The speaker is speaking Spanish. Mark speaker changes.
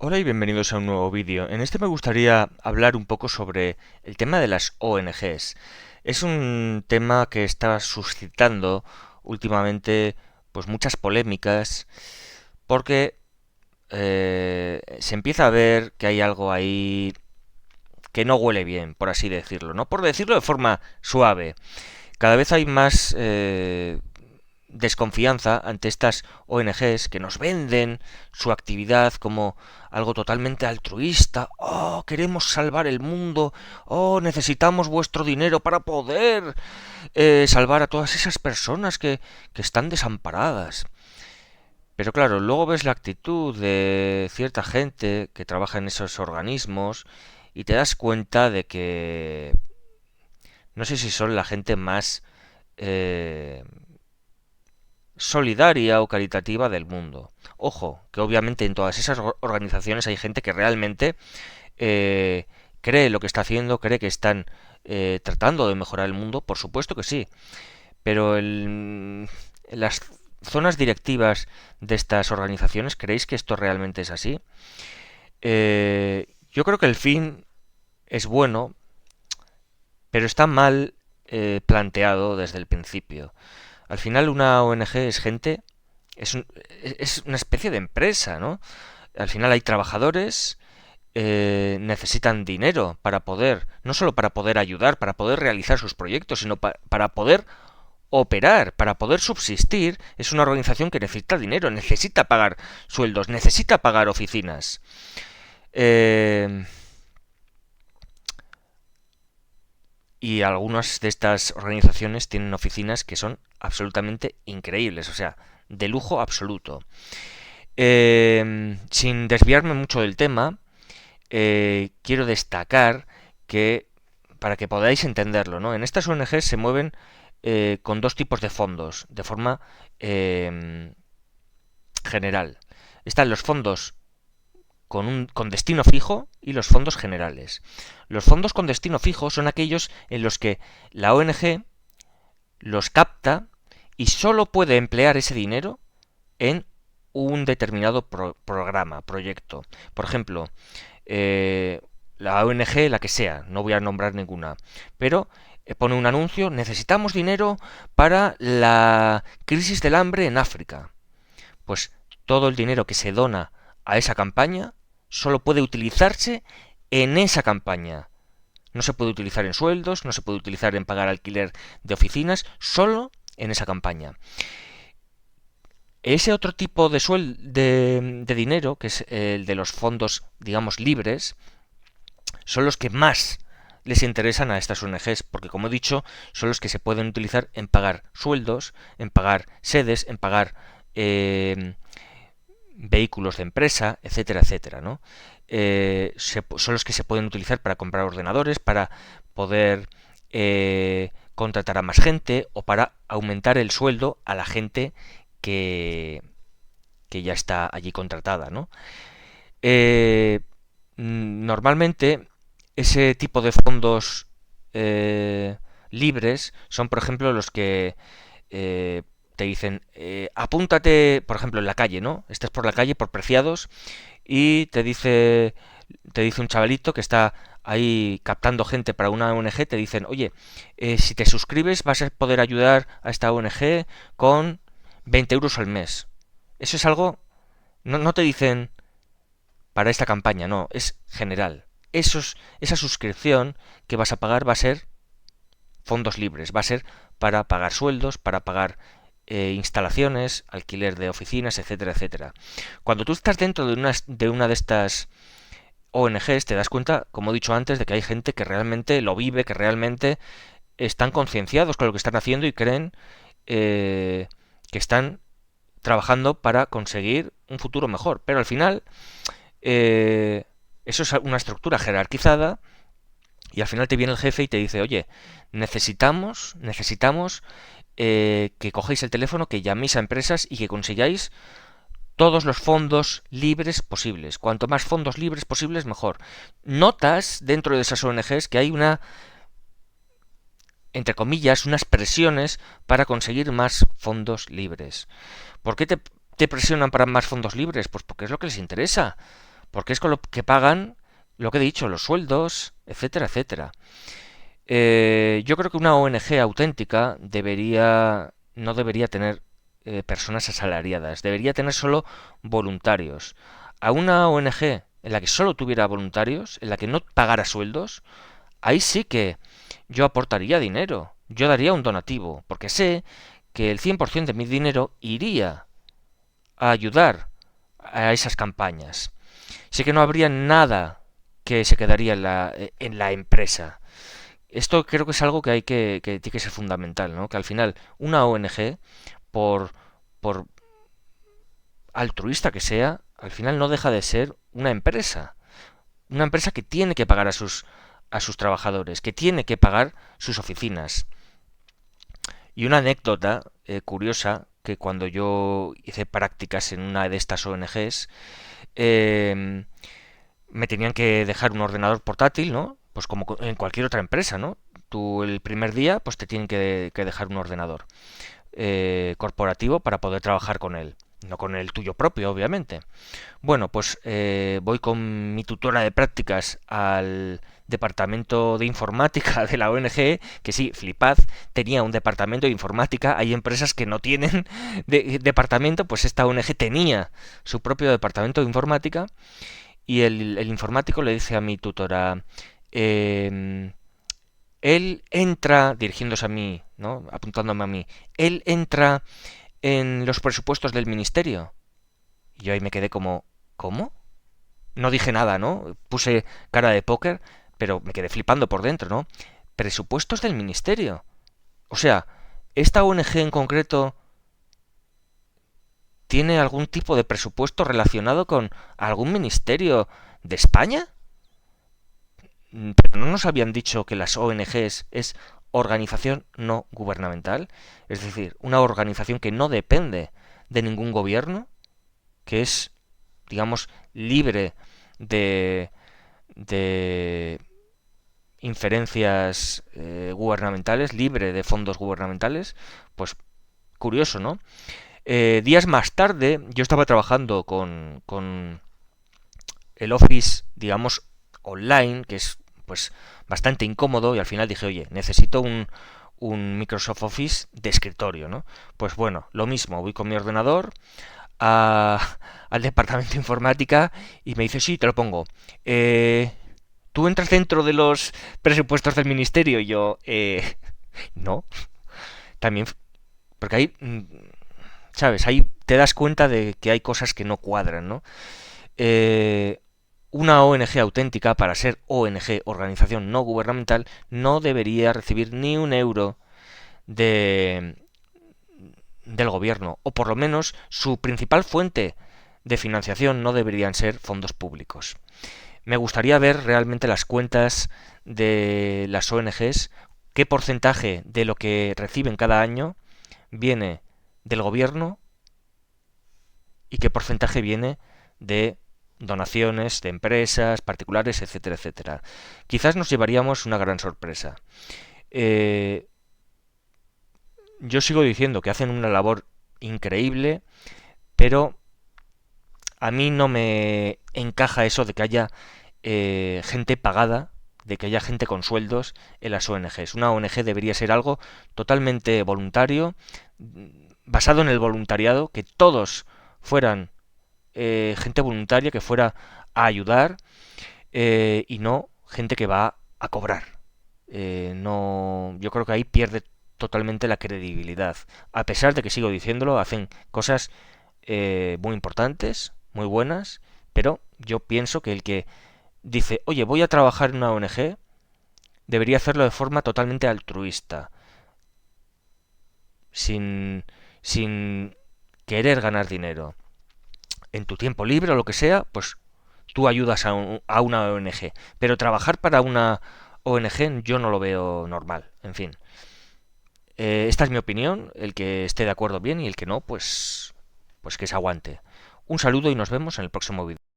Speaker 1: Hola y bienvenidos a un nuevo vídeo. En este me gustaría hablar un poco sobre el tema de las ONGs. Es un tema que está suscitando últimamente pues muchas polémicas porque se empieza a ver que hay algo ahí que no huele bien, por así decirlo, ¿no? Por decirlo de forma suave. Cada vez hay más desconfianza ante estas ONGs que nos venden su actividad como algo totalmente altruista. Oh, queremos salvar el mundo. Oh, necesitamos vuestro dinero para poder salvar a todas esas personas que están desamparadas. Pero claro, luego ves la actitud de cierta gente que trabaja en esos organismos y te das cuenta de que no sé si son la gente más eh, solidaria o caritativa del mundo. Ojo, que obviamente en todas esas organizaciones hay gente que realmente eh, cree lo que está haciendo, cree que están tratando de mejorar el mundo, por supuesto que sí, pero en las zonas directivas de estas organizaciones, ¿creéis que esto realmente es así? Yo creo que el fin es bueno, pero está mal planteado desde el principio. Al final una ONG es gente, es una especie de empresa, ¿no? Al final hay trabajadores, necesitan dinero para poder, no solo para poder ayudar, para poder realizar sus proyectos, sino para poder operar, para poder subsistir. Es una organización que necesita dinero, necesita pagar sueldos, necesita pagar oficinas. Eh, y algunas de estas organizaciones tienen oficinas que son absolutamente increíbles, o sea, de lujo absoluto. Sin desviarme mucho del tema, quiero destacar que, para que podáis entenderlo, ¿no? En estas ONGs se mueven con dos tipos de fondos, de forma general. Están los fondos con destino fijo y los fondos generales. Los fondos con destino fijo son aquellos en los que la ONG los capta y solo puede emplear ese dinero en un determinado programa, proyecto. Por ejemplo, la ONG, la que sea, no voy a nombrar ninguna, pero pone un anuncio: necesitamos dinero para la crisis del hambre en África. Pues todo el dinero que se dona a esa campaña solo puede utilizarse en esa campaña. No se puede utilizar en sueldos, no se puede utilizar en pagar alquiler de oficinas, solo en esa campaña. Ese otro tipo de dinero, que es el de los fondos, digamos, libres, son los que más les interesan a estas ONGs, porque como he dicho, son los que se pueden utilizar en pagar sueldos, en pagar sedes, en pagar vehículos de empresa, etcétera, etcétera, ¿no? Son los que se pueden utilizar para comprar ordenadores, para poder contratar a más gente o para aumentar el sueldo a la gente que, que ya está allí contratada, ¿no? Normalmente ese tipo de fondos libres son, por ejemplo, los que te dicen, apúntate, por ejemplo, en la calle, ¿no? Estás por la calle, por Preciados, y te dice un chavalito que está ahí captando gente para una ONG, te dicen, oye, si te suscribes vas a poder ayudar a esta ONG con 20 euros al mes. Eso es algo, no te dicen para esta campaña, no, es general. Esa suscripción que vas a pagar va a ser fondos libres, va a ser para pagar sueldos, para pagar instalaciones, alquiler de oficinas, etcétera, etcétera. Cuando tú estás dentro de una de estas ONGs, te das cuenta, como he dicho antes, de que hay gente que realmente lo vive, que realmente están concienciados con lo que están haciendo y creen que están trabajando para conseguir un futuro mejor. Pero al final, eso es una estructura jerarquizada y al final te viene el jefe y te dice, oye, necesitamos que cogéis el teléfono, que llaméis a empresas y que consigáis todos los fondos libres posibles. Cuanto más fondos libres posibles, mejor. Notas dentro de esas ONGs que hay entre comillas, unas presiones para conseguir más fondos libres. ¿Por qué te presionan para más fondos libres? Pues porque es lo que les interesa. porque es con lo que pagan lo que he dicho, los sueldos, etcétera, etcétera. Yo creo que una ONG auténtica no debería tener personas asalariadas, debería tener solo voluntarios. A una ONG en la que solo tuviera voluntarios, en la que no pagara sueldos, ahí sí que yo aportaría dinero, yo daría un donativo, porque sé que el 100% de mi dinero iría a ayudar a esas campañas. Sé que no habría nada que se quedaría en la empresa. Esto creo que es algo que tiene que ser fundamental, ¿no? Que al final una ONG, por, por altruista que sea, al final no deja de ser una empresa. Una empresa que tiene que pagar a sus trabajadores, que tiene que pagar sus oficinas. Y una anécdota curiosa, que cuando yo hice prácticas en una de estas ONGs, eh, me tenían que dejar un ordenador portátil, ¿no? Pues como en cualquier otra empresa, ¿no? Tú el primer día, pues te tienen que dejar un ordenador corporativo para poder trabajar con él. No con el tuyo propio, obviamente. Bueno, pues voy con mi tutora de prácticas al departamento de informática de la ONG, que sí, flipad, tenía un departamento de informática. Hay empresas que no tienen departamento, pues esta ONG tenía su propio departamento de informática. Y el informático le dice a mi tutora, em, él entra, dirigiéndose a mí, ¿no? Apuntándome a mí, él entra en los presupuestos del ministerio. Y yo ahí me quedé como, ¿cómo? No dije nada, ¿no? Puse cara de póker, pero me quedé flipando por dentro, ¿no? Presupuestos del ministerio. O sea, esta ONG en concreto tiene algún tipo de presupuesto relacionado con algún ministerio de España. Pero no nos habían dicho que las ONGs es organización no gubernamental, es decir, una organización que no depende de ningún gobierno, que es, digamos, libre de, de inferencias gubernamentales, libre de fondos gubernamentales. Pues curioso, ¿no? Días más tarde yo estaba trabajando con el Office, digamos, online, que es pues bastante incómodo, y al final dije, oye, necesito un Microsoft Office de escritorio, ¿no? Pues bueno, lo mismo, voy con mi ordenador al departamento de informática y me dice, sí, te lo pongo. ¿Tú entras dentro de los presupuestos del ministerio? Y yo, no. También, porque ahí, ¿sabes? Ahí te das cuenta de que hay cosas que no cuadran, ¿no? Eh, una ONG auténtica, para ser ONG, organización no gubernamental, no debería recibir ni un euro de, del gobierno, o por lo menos su principal fuente de financiación no deberían ser fondos públicos. Me gustaría ver realmente las cuentas de las ONGs, qué porcentaje de lo que reciben cada año viene del gobierno y qué porcentaje viene de donaciones de empresas, particulares, etcétera, etcétera. Quizás nos llevaríamos una gran sorpresa. Eh, yo sigo diciendo que hacen una labor increíble, pero a mí no me encaja eso de que haya gente pagada, de que haya gente con sueldos en las ONGs. Una ONG debería ser algo totalmente voluntario, basado en el voluntariado, que todos fueran gente voluntaria que fuera a ayudar y no gente que va a cobrar. No, yo creo que ahí pierde totalmente la credibilidad. A pesar de que sigo diciéndolo, hacen cosas muy importantes, muy buenas, pero yo pienso que el que dice, oye, voy a trabajar en una ONG, debería hacerlo de forma totalmente altruista, sin, sin querer ganar dinero. En tu tiempo libre o lo que sea, pues tú ayudas a una ONG. Pero trabajar para una ONG yo no lo veo normal. En fin. Esta es mi opinión. El que esté de acuerdo bien y el que no, pues que se aguante. Un saludo y nos vemos en el próximo vídeo.